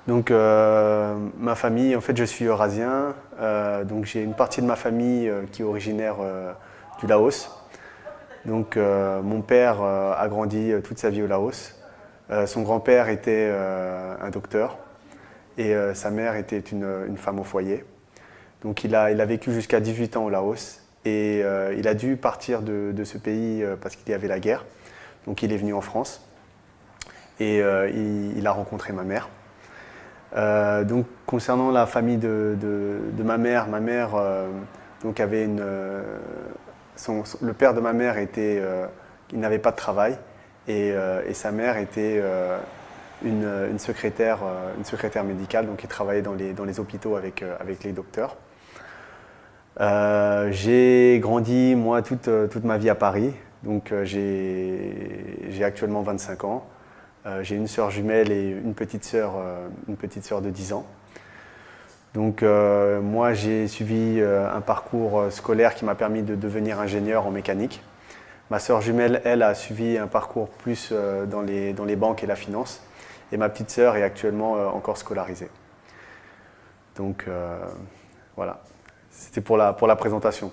Donc ma famille, en fait je suis eurasien, donc j'ai une partie de ma famille qui est originaire du Laos. Donc mon père a grandi toute sa vie au Laos. Son grand-père était un docteur et sa mère était une femme au foyer. Donc il a vécu jusqu'à 18 ans au Laos et il a dû partir de ce pays parce qu'il y avait la guerre. Donc il est venu en France et il a rencontré ma mère. Donc concernant la famille de ma mère donc avait le père de ma mère il n'avait pas de travail et sa mère était une secrétaire médicale, donc il travaillait dans les hôpitaux avec les docteurs. J'ai grandi moi toute ma vie à Paris, donc j'ai actuellement 25 ans. J'ai une sœur jumelle et une petite sœur de 10 ans. Donc moi j'ai suivi un parcours scolaire qui m'a permis de devenir ingénieur en mécanique. Ma sœur jumelle, elle, a suivi un parcours plus dans les banques et la finance. Et ma petite sœur est actuellement encore scolarisée. Donc voilà, c'était pour la présentation.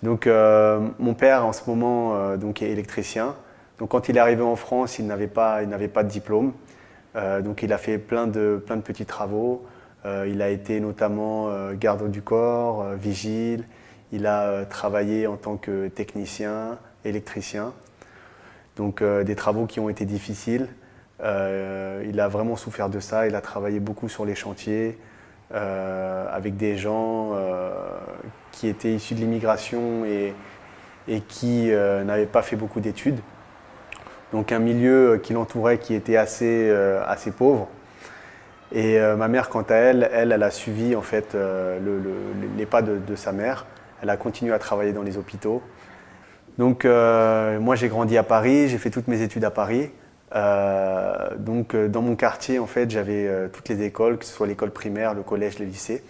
Donc mon père en ce moment donc, est électricien. Donc quand il est arrivé en France, il n'avait pas de diplôme. Donc il a fait plein de petits travaux. Il a été notamment garde du corps, vigile. Il a travaillé en tant que technicien, électricien. Donc des travaux qui ont été difficiles. Il a vraiment souffert de ça. Il a travaillé beaucoup sur les chantiers avec des gens qui étaient issus de l'immigration et qui n'avaient pas fait beaucoup d'études. Donc un milieu qui l'entourait qui était assez pauvre. Et ma mère, quant à elle a suivi en fait les pas de sa mère. Elle a continué à travailler dans les hôpitaux. Donc moi j'ai grandi à Paris, j'ai fait toutes mes études à Paris. Donc dans mon quartier en fait j'avais toutes les écoles, que ce soit l'école primaire, le collège, les lycées.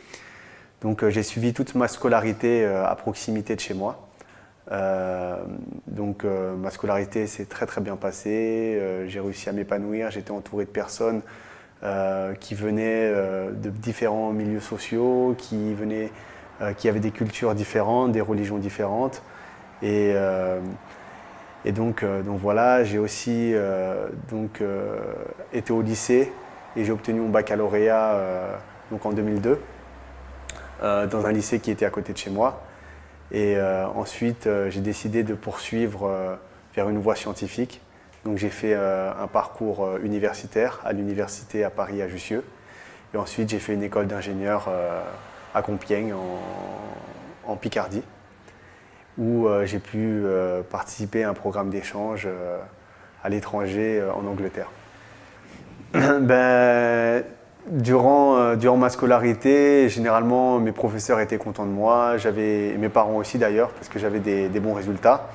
Donc j'ai suivi toute ma scolarité à proximité de chez moi. Donc ma scolarité s'est très bien passée, j'ai réussi à m'épanouir, j'étais entouré de personnes qui venaient de différents milieux sociaux, qui avaient des cultures différentes, des religions différentes. Et donc voilà, j'ai aussi été au lycée et j'ai obtenu mon baccalauréat donc en 2002 dans un lycée qui était à côté de chez moi. Et ensuite, j'ai décidé de poursuivre vers une voie scientifique. Donc j'ai fait un parcours universitaire à l'université à Paris, à Jussieu. Et ensuite, j'ai fait une école d'ingénieur à Compiègne, en Picardie, où j'ai pu participer à un programme d'échange à l'étranger, en Angleterre. Durant ma scolarité, généralement, mes professeurs étaient contents de moi, et mes parents aussi d'ailleurs, parce que j'avais des bons résultats.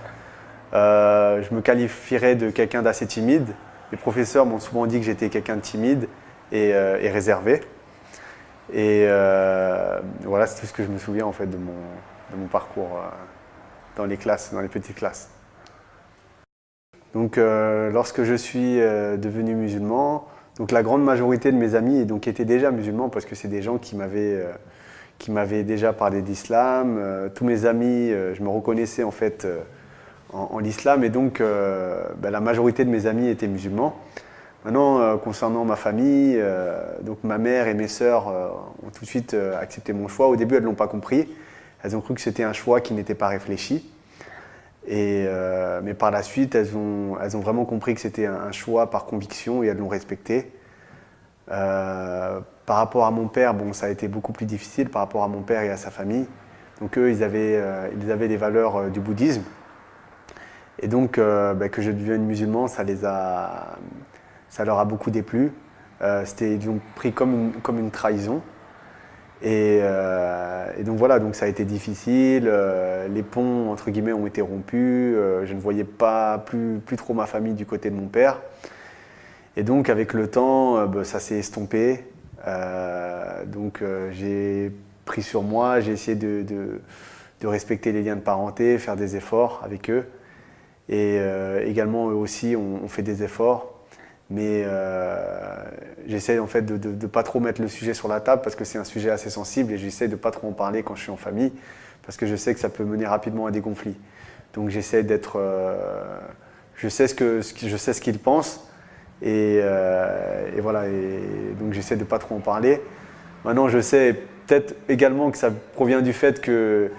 Je me qualifierais de quelqu'un d'assez timide. Les professeurs m'ont souvent dit que j'étais quelqu'un de timide et réservé. Et voilà, c'est tout ce que je me souviens en fait de mon parcours dans les petites classes. Donc lorsque je suis devenu musulman, donc la grande majorité de mes amis étaient déjà musulmans parce que c'est des gens qui m'avaient déjà parlé d'islam. Tous mes amis, je me reconnaissais en fait en l'islam et donc la majorité de mes amis étaient musulmans. Maintenant, concernant ma famille, donc ma mère et mes sœurs ont tout de suite accepté mon choix. Au début, elles ne l'ont pas compris. Elles ont cru que c'était un choix qui n'était pas réfléchi. Mais par la suite, elles ont vraiment compris que c'était un choix par conviction et elles l'ont respecté. Par rapport à mon père, bon, ça a été beaucoup plus difficile par rapport à mon père et à sa famille. Donc eux, ils avaient les valeurs du bouddhisme. Et donc que je devienne musulman, ça leur a beaucoup déplu. Ils l'ont pris comme une trahison. Et donc voilà, donc ça a été difficile, les ponts entre guillemets ont été rompus, je ne voyais plus trop ma famille du côté de mon père. Et donc avec le temps, ça s'est estompé. Donc j'ai pris sur moi, j'ai essayé de respecter les liens de parenté, faire des efforts avec eux. Et également eux aussi ont fait des efforts. Mais j'essaie en fait de ne pas trop mettre le sujet sur la table parce que c'est un sujet assez sensible et j'essaie de ne pas trop en parler quand je suis en famille parce que je sais que ça peut mener rapidement à des conflits. Donc j'essaie d'être... je sais ce qu'ils pensent et voilà. Et donc j'essaie de ne pas trop en parler. Maintenant je sais peut-être également que ça provient du fait que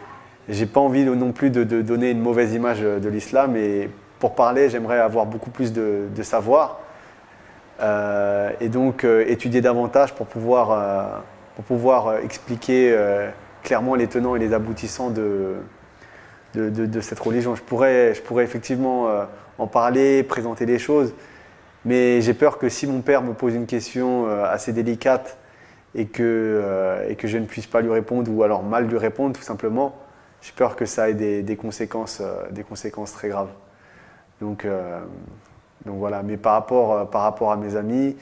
j'ai pas envie non plus de donner une mauvaise image de l'islam et pour parler j'aimerais avoir beaucoup plus de savoir. Et donc étudier davantage pour pouvoir expliquer clairement les tenants et les aboutissants de cette religion. Je pourrais effectivement en parler, présenter les choses, mais j'ai peur que si mon père me pose une question assez délicate et que je ne puisse pas lui répondre ou alors mal lui répondre tout simplement, j'ai peur que ça ait des conséquences très graves. Donc, donc voilà, mais par rapport à mes amis,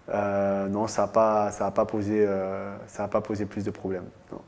non, ça n'a pas posé plus de problèmes. Non.